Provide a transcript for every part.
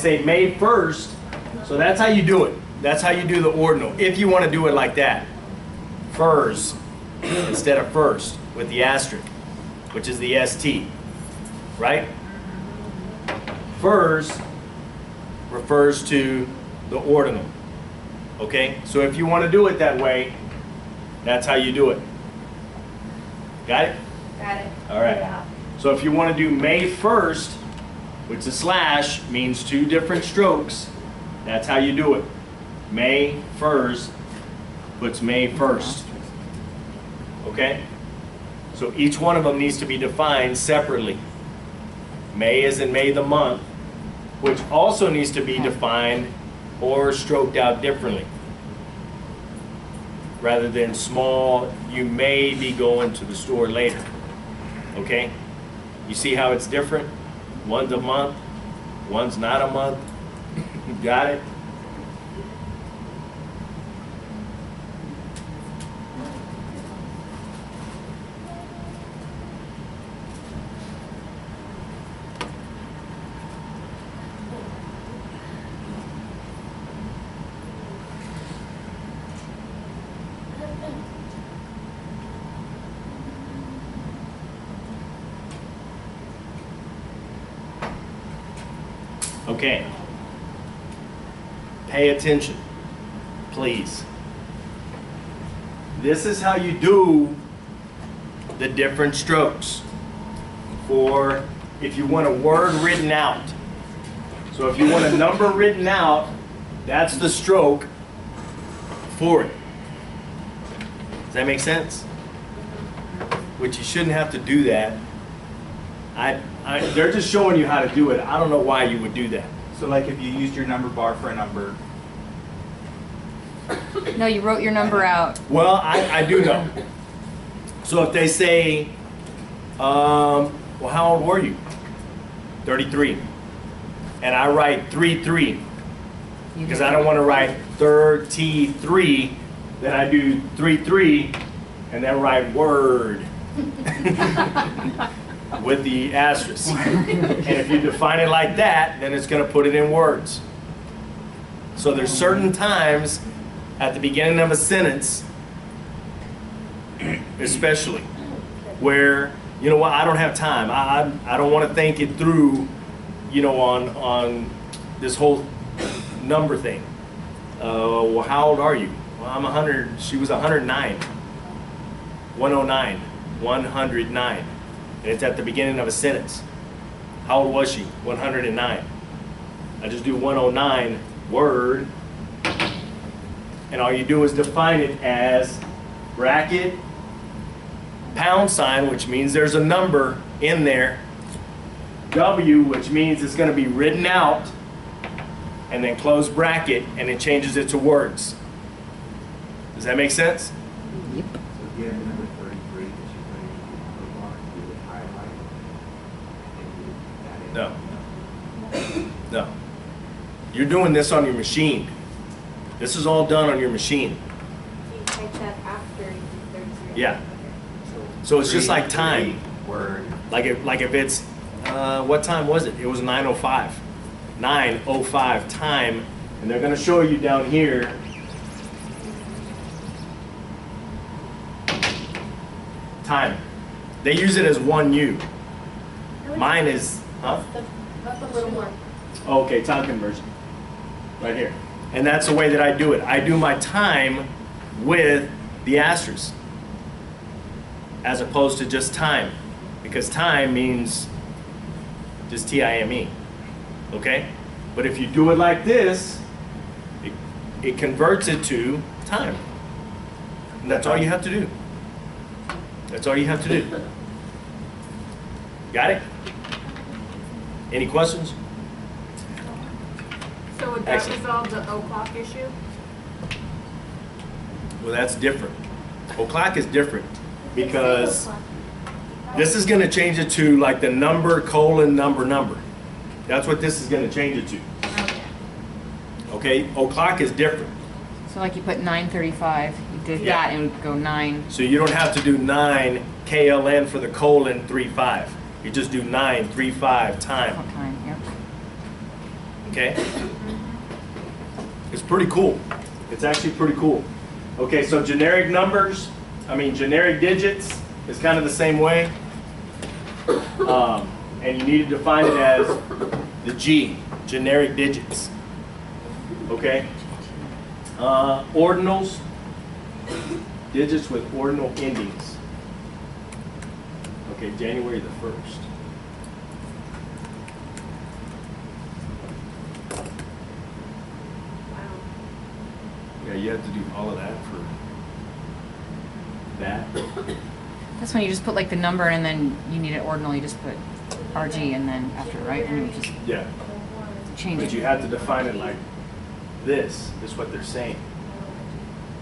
say May 1st, so that's how you do it. That's how you do the ordinal, if you want to do it like that. Furs instead of first with the asterisk, which is the ST, right? Furs refers to the ordinal, okay? So if you want to do it that way, that's how you do it. Got it? Got it. All right. Yeah. So if you want to do May 1st, which the slash means two different strokes, that's how you do it. May 1st puts May 1st. Okay? So each one of them needs to be defined separately. May is in May the month, which also needs to be defined or stroked out differently. Rather than small, you may be going to the store later. Okay? You see how it's different? One's a month, one's not a month. Got it? Okay. Pay attention, please. This is how you do the different strokes for if you want a word written out. So if you want a number written out, that's the stroke for it. Does that make sense? Which you shouldn't have to do that. They're just showing you how to do it. I don't know why you would do that. So like if you used your number bar for a number. No, you wrote your number out. Well, I do know. So if they say, well, how old were you? 33. And I write 33 because I don't want to write 33. Then I do 33 and then write word with the asterisk. And if you define it like that, then it's going to put it in words. So there's certain times at the beginning of a sentence, especially, where, you know what, I don't have time. I don't want to think it through, you know, on this whole number thing. Well, how old are you? Well, I'm 100. She was 109. 109. 109. And it's at the beginning of a sentence. How old was she? 109. I just do 109 word. And all you do is define it as bracket, pound sign, which means there's a number in there, W, which means it's going to be written out, and then close bracket, and it changes it to words. Does that make sense? Yep. So if you have the number 33 that you put in the bookmark, you would highlight and you would add it. No. No. You're doing this on your machine. This is all done on your machine. You type that after you do 33. Yeah. So it's just like time. Word. Like if it's, what time was it? It was 9:05. 9:05 time. And they're going to show you down here. Time. They use it as 1U. Mine is, huh? What's the little one? Okay, time conversion. Right here. And that's the way that I do it. I do my time with the asterisk as opposed to just time, because time means just T-I-M-E. Okay? But if you do it like this, it converts it to time. And that's all you have to do. That's all you have to do. Got it? Any questions? So would that Excellent. resolve the o'clock issue? Well, that's different. O'clock is different because this is going to change it to like the number, colon, number. That's what this is going to change it to. Okay? O'clock is different. So like you put 9:35, you did Yeah. that and it would go 9. So you don't have to do 9 KLN for the colon 35. You just do 9:35 time. What time? Yep. Okay? It's pretty cool. It's actually pretty cool. Okay, so generic numbers, generic digits is kind of the same way. And you need to define it as the G, generic digits. Okay? Ordinals, digits with ordinal endings. Okay, January the 1st. Wow. Yeah, you have to do all of that for that. That's when you just put like the number and then you need it ordinal, you just put RG and then after, right? And you just Yeah, change but it. you have to define it like this, is what they're saying.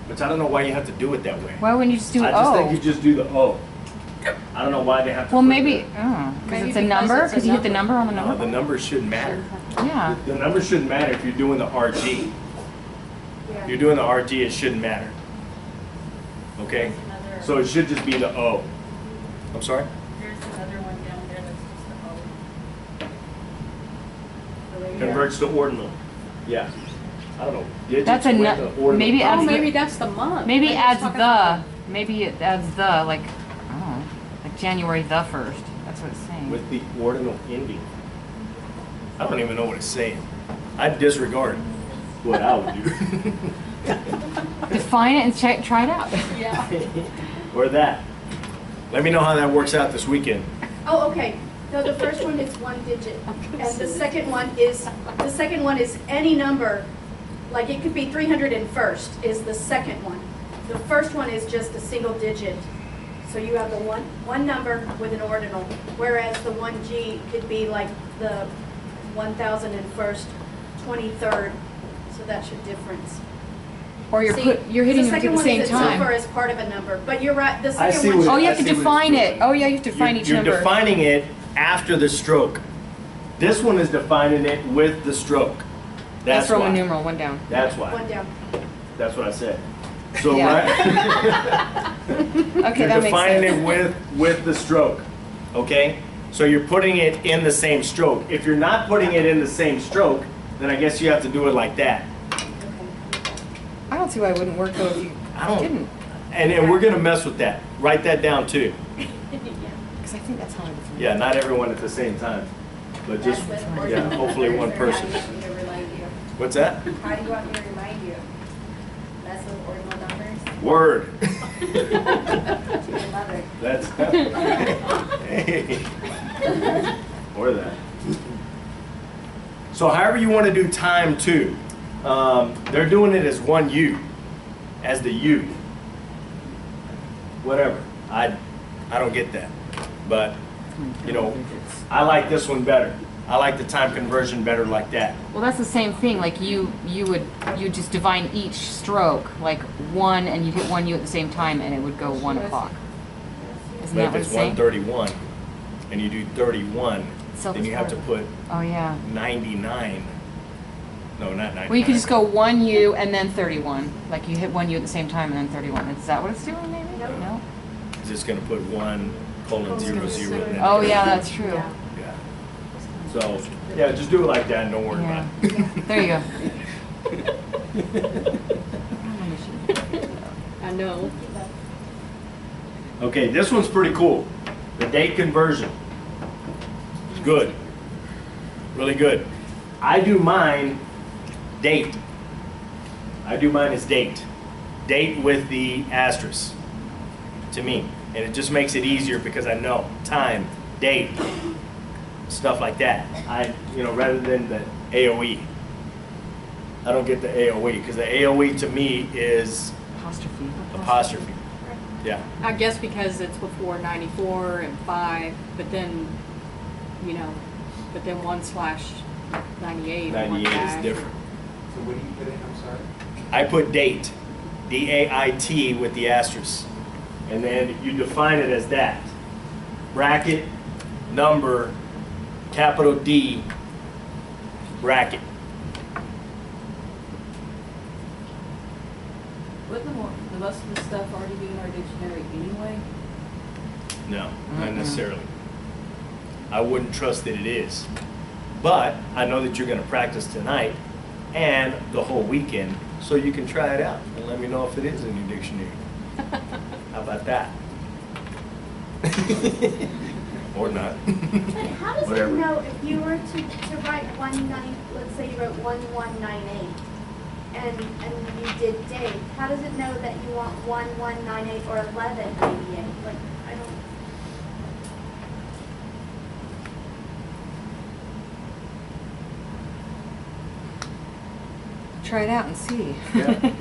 Which I don't know why you have to do it that way. Why wouldn't you just do I just think O? you just do the O. I don't know why they have to. Well, put maybe, that. because Maybe it's a because number? it's a Because you hit the number. number on the No, number? the numbers shouldn't matter. Yeah. The numbers shouldn't matter if you're doing the RG. Yeah. If you're doing the RG, it shouldn't matter. Okay? So it should just be the O. I'm sorry? There's another one down there that's just Converts to ordinal. Yeah. I don't know. Digits That's a with nu- the ordinal. maybe Oh, adds the- maybe that's the month. Maybe They're adds just talking the, about maybe it adds the, like, I don't know, like January the 1st. That's what it's saying. With the ordinal ending. I don't even know what it's saying. I disregard what I would do. Define it and check, try it out. Yeah. Or that. Let me know how that works out this weekend. Oh, okay. No, the first one is one digit, and the second one is any number. Like it could be 301st is the second one. The first one is just a single digit. So you have the one number with an ordinal, whereas the 1G could be like the 1001st, 23rd. So that's your difference. Or you're See, you're hitting the them at second the one same is itself or time. as part of a number, but you're right. The I see second what one. Oh, you have I to see what define it's it. doing. Oh, yeah, you have to define each You're number. defining it after the stroke. This one is defining it with the stroke. That's Roman why. numeral, one down. That's why. One down. That's what I said. So Yeah. right, Okay, you're that makes defining sense. it with the stroke. Okay? So you're putting it in the same stroke. If you're not putting it in the same stroke, then I guess you have to do it like that. I don't see why it wouldn't work though if you I don't. didn't. And we're gonna mess with that. Write that down too. Because I think that's how I define it. Yeah, not everyone at the same time, but just yeah, hopefully one person. What's that? How do you want me to remind you? That's with ordinal numbers. Word. To your mother. That's hey. Or that. So however you want to do time too, they're doing it as one U, as the U. Whatever. I don't get that, but you know, I like this one better. I like the time conversion better like that. Well, that's the same thing. Like you just define each stroke like one, and you hit one U at the same time, and it would go 1 o'clock. Isn't But that if what it's it's saying? 131 and you do 31, then you have to put Oh yeah. 99. No, not 99. Well, you could just go 1 U and then 31. Like you hit 1 U at the same time and then 31. Is that what it's doing? Maybe. No. It's just going to put 1:00 and then Oh yeah, that's true. Yeah. Yeah. So, yeah, just do it like that and don't worry Yeah. about it. There you go. I know. Okay, this one's pretty cool. The date conversion. It's good. Really good. I do mine date. I do mine as date. Date with the asterisk to me. And it just makes it easier because I know time, date, stuff like that. Rather than the AOE. I don't get the AOE because the AOE to me is Apostrophe. apostrophe. Yeah. I guess because it's before 94 and 5, but then, but then 1/98. 98 is different. So what do you put in, I'm sorry? I put date, D-A-I-T with the asterisk. And then you define it as that. Bracket, number, capital D, bracket. Wouldn't the most of the stuff already be in our dictionary anyway? No, not necessarily. I wouldn't trust that it is. But I know that you're gonna practice tonight and the whole weekend, so you can try it out and let me know if it is in your dictionary. How about that? Or not. But how does Whatever. it know if you were to write let's say you wrote 1198 and you did date, how does it know that you want 1198 or 1198? Like, I don't. Try it out and see. Yeah.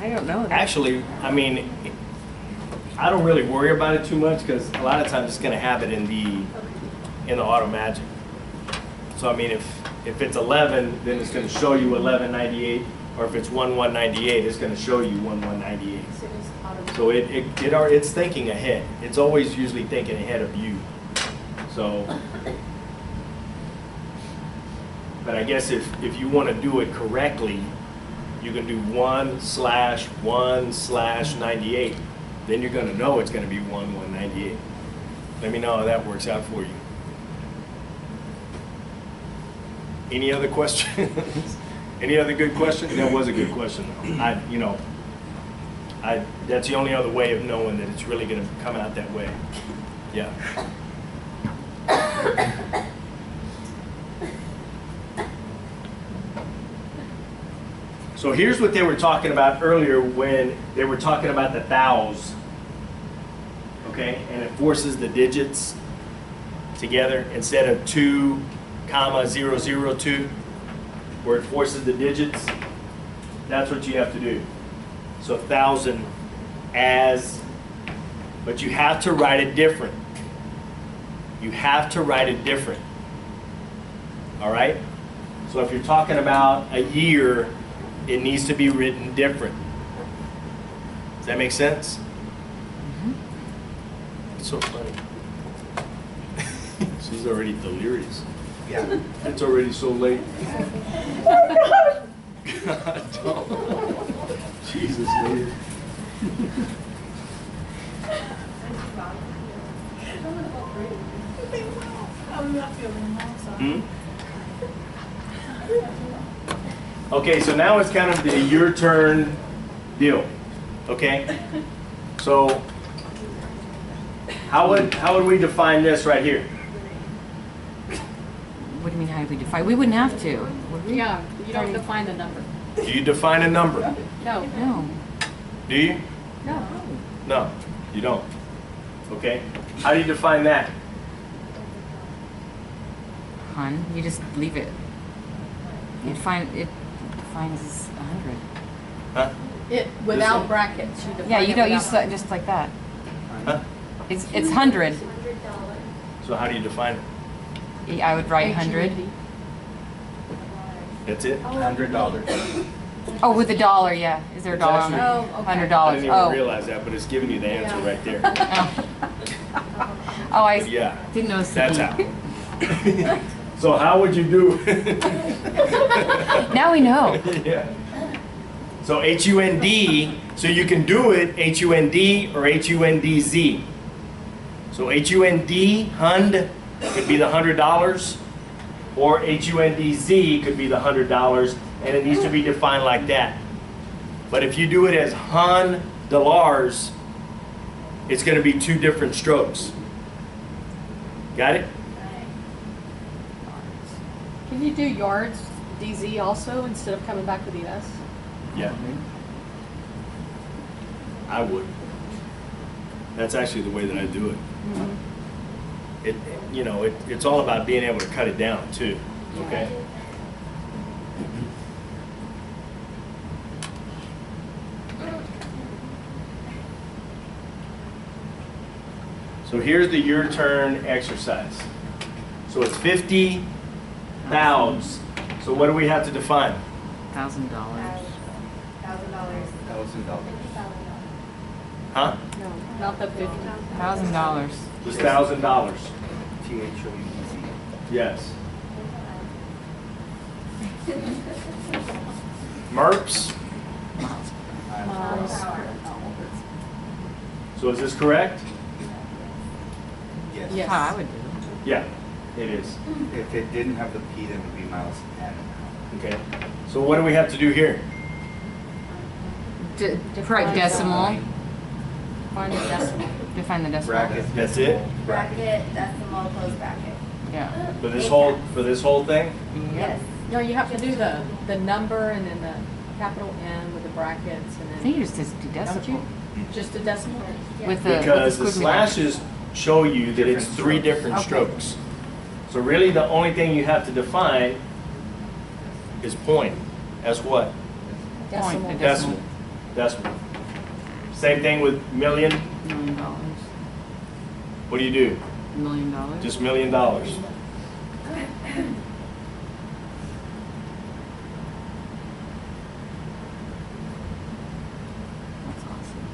I don't know. Actually, I mean, I don't really worry about it too much because a lot of times it's gonna have it in the auto magic. So I mean, if it's 11, then it's gonna show you 1198, or if it's 1198, it's gonna show you 1198. So it's automatic. So it's thinking ahead. It's always usually thinking ahead of you. So, but I guess if you want to do it correctly, you can do 1/1/98. Then you're going to know it's going to be 1198. Let me know how that works out for you. Any other questions? Any other good questions? That was a good question, though. That's the only other way of knowing that it's really going to come out that way. Yeah. So here's what they were talking about earlier when they were talking about the thous. Okay, and it forces the digits together instead of 2,002, where it forces the digits. That's what you have to do. So 1,000 but you have to write it different. You have to write it different. All right? So if you're talking about a year, it needs to be written different. Does that make sense? It's so funny. She's already delirious. Yeah. It's already so late. God, don't. Jesus, dude. Hmm? Okay, so now it's kind of the your turn deal. Okay? So how would we define this right here? What do you mean, how do we define? We wouldn't have to, would we? Yeah, you don't define the number. Do you define a number? No, No. Do you? no. No, you don't. Okay? How do you define that? Hun, you just leave it. It defines as 100. Huh? It, without brackets, you define Yeah, you it don't use without- just like that. Huh? It's 100. $100. So how do you define it? I would write 100. That's it? $100. Oh, with a dollar, yeah. Is there a dollar on it? Oh, okay. I $100. didn't even Oh. realize that, but it's giving you the answer Yeah. right there. Oh, I But yeah, didn't notice the that's E. how. So how would you do? Now we know. Yeah. So HUND, so you can do it HUND or HUNDZ. So HUND could be the $100, or HUNDZ could be the $100, and it needs to be defined like that. But if you do it as HUN dollars, it's going to be two different strokes. Got it? Can you do yards, DZ also, instead of coming back with the S? Yeah. I would. That's actually the way that I do it. It's all about being able to cut it down too. Okay. So here's the your turn exercise. So it's 50 thous. So what do we have to define? $1,000. $1,000. Huh? No, not the 50. $1,000. Just $1,000. THOUZ. Yes. MERPS. So is this correct? Yes. Yes. How I would do it. Yeah. It is. If it didn't have the P, then it would be miles and. Okay. So what do we have to do here? Correct decimal. Find the decimal. Define the decimal. Bracket. That's it? Bracket, decimal, close bracket. Yeah. For this whole thing? Yes. No, you have to do the number and then the capital N with the brackets and I then. think you just do Don't decimal. you? Just a decimal? With the Because the squiggly line. slashes show you that it's Different three strokes. different Okay. strokes. So really the only thing you have to define is point as what? Decimal. Point. Decimal. Decimal. Same thing with million. $1 million. What do you do? $1 million. Just $1 million. That's awesome.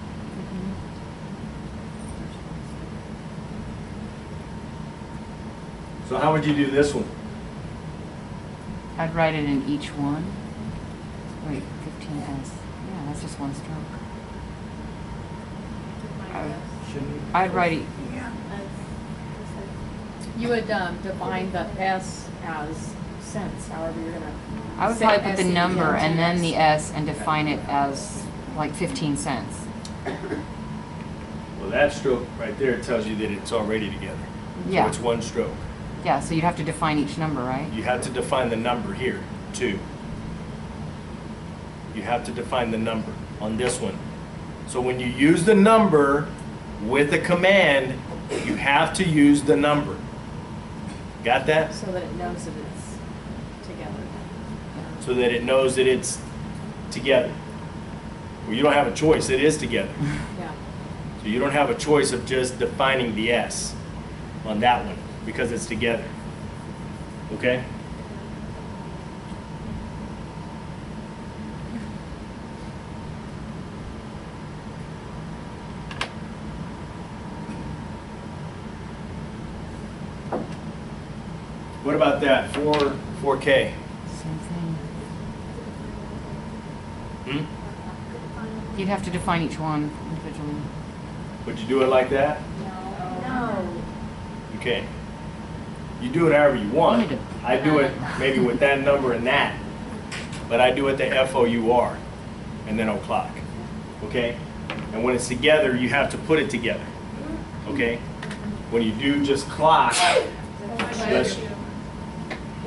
So how would you do this one? I'd write it in each one. Wait, 15S. Yeah, that's just one stroke. I'd write it. You would define the S as cents, however you're gonna. I would say probably put the SENTS. number and then the S and define it as like 15 cents. Well, that stroke right there tells you that it's already together. Yeah. So it's one stroke. Yeah, so you'd have to define each number, right? You have to define the number here, too. You have to define the number on this one. So when you use the number with a command, you have to use the number. Got that? So that it knows that it's together. So that it knows that it's together. Well, you don't have a choice. It is together. Yeah. So you don't have a choice of just defining the S on that one because it's together. Okay? What about that? 4K. Same thing. Hmm? You'd have to define each one individually. Would you do it like that? No. Okay. You do it however you want. Wanted to- I do it maybe with that number and that, but I do it the FOUR and then o'clock. Okay? And when it's together, you have to put it together. Okay? When you do just clock, that's-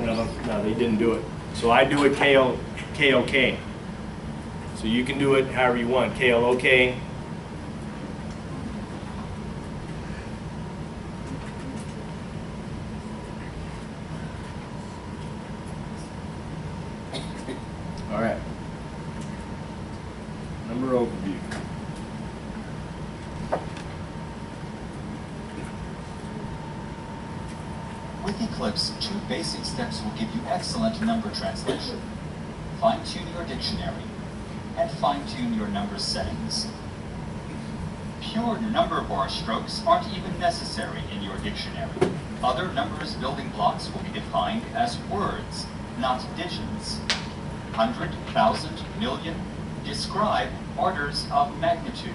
no, they didn't do it. So I do it KOK. So you can do it however you want. KLOK. All right. Number overview. With Eclipse, 2 basic steps will give you excellent number translation. Fine-tune your dictionary and fine-tune your number settings. Pure number bar strokes aren't even necessary in your dictionary. Other numbers building blocks will be defined as words, not digits. 100, 1,000, million describe orders of magnitude.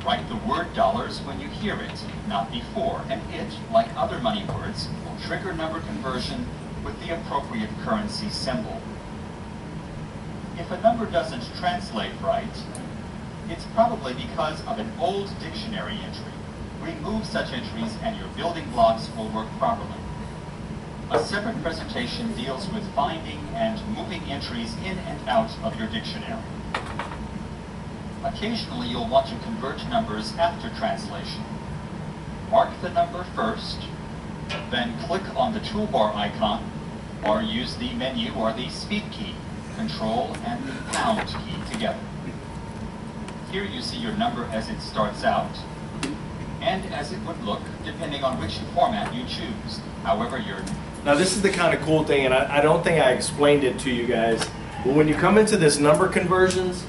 Write the word dollars when you hear it, not before, and it, like other money words, will trigger number conversion with the appropriate currency symbol. If a number doesn't translate right, it's probably because of an old dictionary entry. Remove such entries and your building blocks will work properly. A separate presentation deals with finding and moving entries in and out of your dictionary. Occasionally, you'll want to convert numbers after translation. Mark the number first, then click on the toolbar icon, or use the menu or the speed key, Control and the pound key together. Here you see your number as it starts out, and as it would look depending on which format you choose. However, Now this is the kind of cool thing, and I don't think I explained it to you guys, but when you come into this number conversions,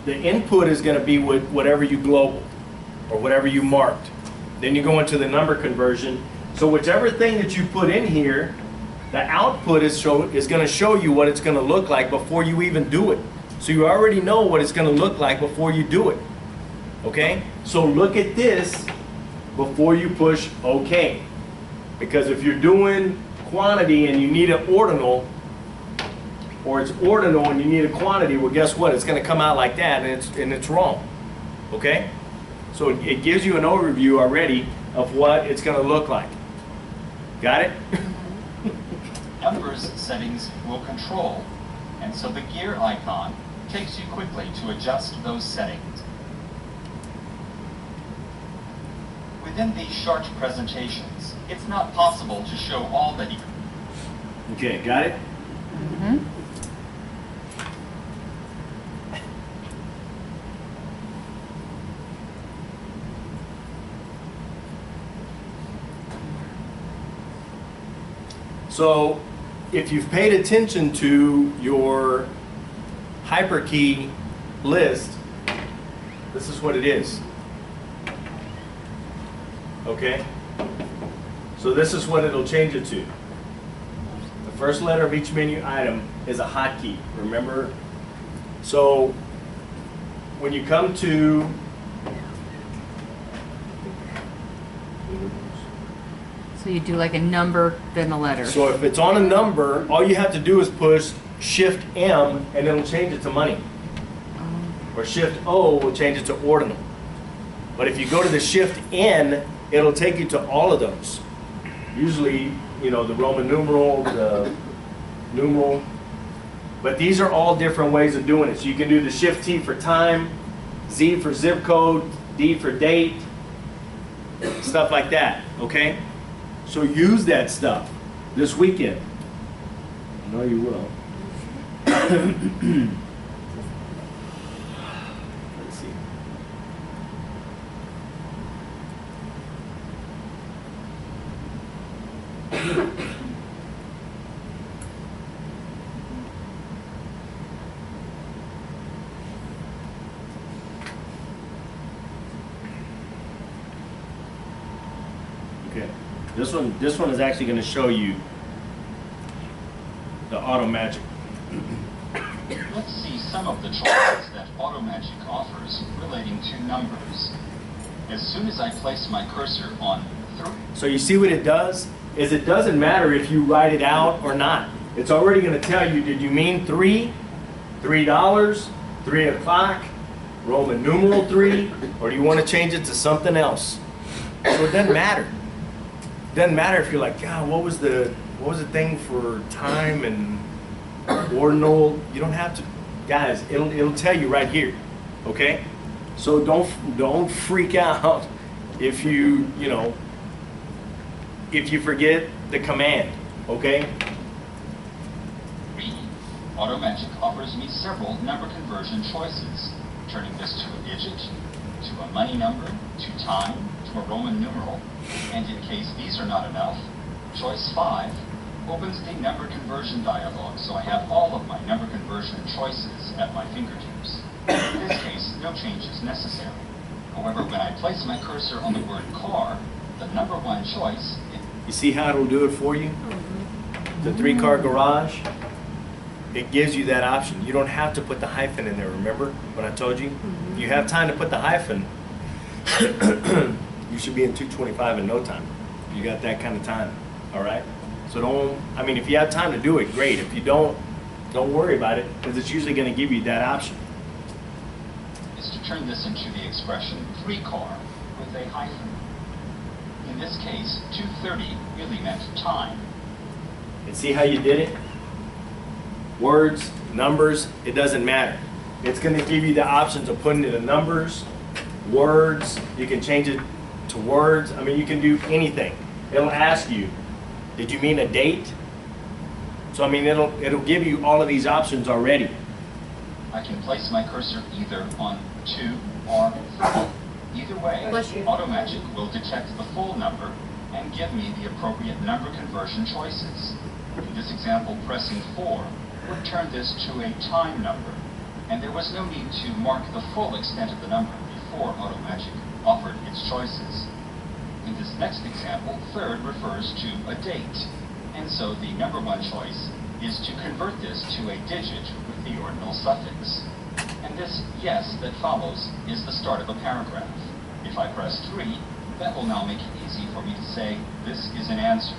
the input is going to be with whatever you global or whatever you marked. Then you go into the number conversion. So whichever thing that you put in here, the output is going to show you what it's going to look like before you even do it. So you already know what it's going to look like before you do it. Okay? So look at this before you push OK. Because if you're doing quantity and you need an ordinal, or it's ordinal and you need a quantity, well, guess what? It's going to come out like that, and it's wrong. Okay? So it gives you an overview already of what it's going to look like. Got it? Numbers settings will control, and so the gear icon takes you quickly to adjust those settings. Within these short presentations, it's not possible to show all the... Okay, got it? Mm-hmm. So if you've paid attention to your hyperkey list, this is what it is. Okay? So this is what it'll change it to. The first letter of each menu item is a hotkey, remember? So when you come to So you do like a number, then a letter. So if it's on a number, all you have to do is push Shift M and it'll change it to money. Or Shift O will change it to ordinal. But if you go to the Shift N, it'll take you to all of those. Usually, you know, the Roman numeral, the numeral. But these are all different ways of doing it. So you can do the Shift T for time, Z for zip code, D for date, stuff like that, okay? So use that stuff this weekend. I know you will. Let's see. Okay. This one is actually going to show you the auto magic. Let's see some of the choices that AutoMagic offers relating to numbers. As soon as I place my cursor on 3, So you see what it does? Is it doesn't matter if you write it out or not. It's already going to tell you, did you mean $3, $3, 3 o'clock, Roman numeral 3, or do you want to change it to something else? So it doesn't matter. It doesn't matter if you're like, God, what was the thing for time and ordinal? You don't have to, guys. It'll tell you right here, okay? So don't freak out if you forget the command, okay? AutoMagic offers me several number conversion choices, turning this to a digit, to a money number, to time, to a Roman numeral, and in case these are not enough, choice 5 opens the number conversion dialog, so I have all of my number conversion choices at my fingertips. In this case, no change is necessary. However, when I place my cursor on the word car, the number 1 choice... You see how it'll do it for you? The 3-car garage, it gives you that option. You don't have to put the hyphen in there, remember when I told you? You have time to put the hyphen. You should be in 225 in no time. You got that kind of time, all right? So if you have time to do it, great. If you don't worry about it, because it's usually going to give you that option. Is to turn this into the expression 3-car with a hyphen. In this case, 2:30 really meant time. And see how you did it? Words, numbers, it doesn't matter. It's going to give you the options of putting it in numbers, words. You can change it to words. I mean, you can do anything. It'll ask you, did you mean a date? So I mean, it'll give you all of these options already. I can place my cursor either on 2 or 3. Either way, AutoMagic will detect the full number and give me the appropriate number conversion choices. In this example, pressing 4 would turn this to a time number, and there was no need to mark the full extent of the number before AutoMagic offered its choices. In this next example, 3rd refers to a date, and so the number 1 choice is to convert this to a digit with the ordinal suffix. And this yes that follows is the start of a paragraph. If I press 3, That will now make it easy for me to say, this is an answer.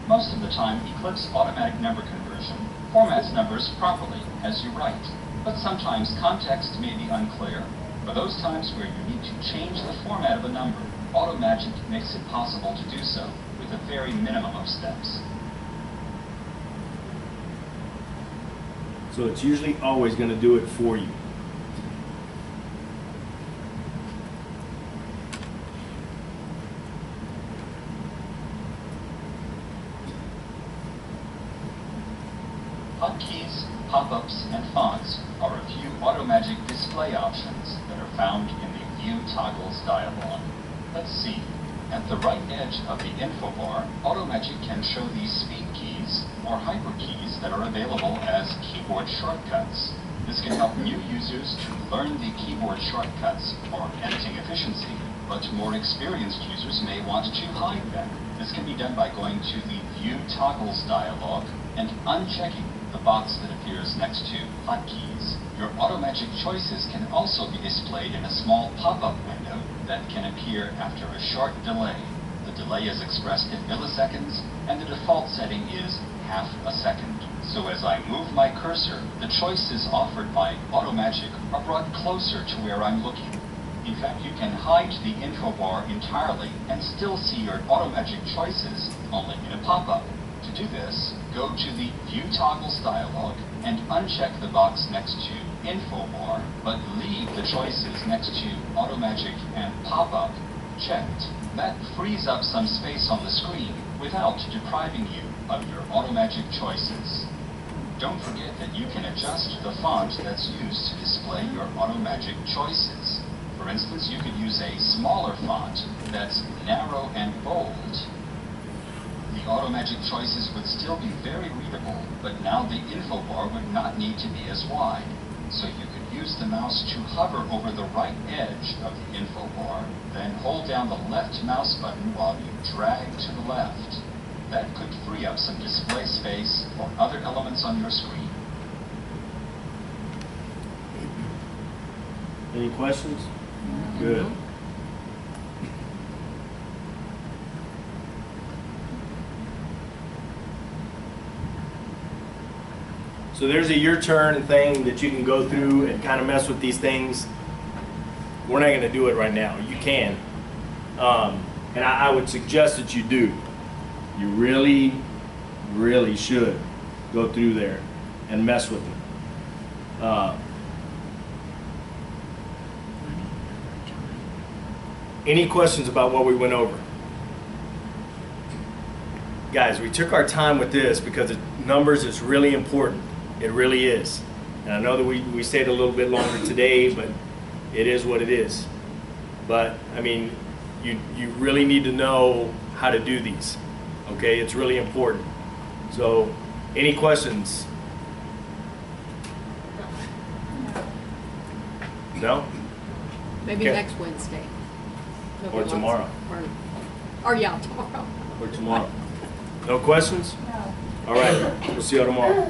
Most of the time, Eclipse Automatic Number Conversion formats numbers properly as you write, but sometimes context may be unclear. For those times where you need to change the format of a number, AutoMagic makes it possible to do so with a very minimum of steps. So it's usually always going to do it for you. Hotkeys, pop-ups, and fonts are a few AutoMagic display options that are found in the View Toggles dialog. Let's see. At the right edge of the info bar, AutoMagic can show these speed keys or hyperkeys that are available as keyboard shortcuts. This can help new users to learn the keyboard shortcuts for editing efficiency, but more experienced users may want to hide them. This can be done by going to the View Toggles dialog and unchecking the box that appears next to hotkeys. Your AutoMagic choices can also be displayed in a small pop-up window that can appear after a short delay. The delay is expressed in milliseconds, and the default setting is half a second. So as I move my cursor, the choices offered by AutoMagic are brought closer to where I'm looking. In fact, you can hide the info bar entirely and still see your AutoMagic choices only in a pop-up. To do this, go to the View Toggles dialog and uncheck the box next to Info Bar, but leave the choices next to AutoMagic and Pop-Up checked. That frees up some space on the screen without depriving you of your AutoMagic choices. Don't forget that you can adjust the font that's used to display your AutoMagic choices. For instance, you could use a smaller font that's narrow and bold. The AutoMagic choices would still be very readable, but now the info bar would not need to be as wide. So you could use the mouse to hover over the right edge of the info bar, then hold down the left mouse button while you drag to the left. That could free up some display space for other elements on your screen. Any questions? Good. So there's a your turn thing that you can go through and kind of mess with these things. We're not going to do it right now. You can. And I would suggest that you do. You really, really should go through there and mess with them. Any questions about what we went over? Guys, we took our time with this because numbers is really important. It really is. And I know that we stayed a little bit longer today, but it is what it is. But, I mean, you really need to know how to do these. Okay? It's really important. So, any questions? No? Maybe Okay. next Wednesday. There'll Or be tomorrow. Or yeah, tomorrow. Or tomorrow. No questions? No. All right. We'll see you tomorrow.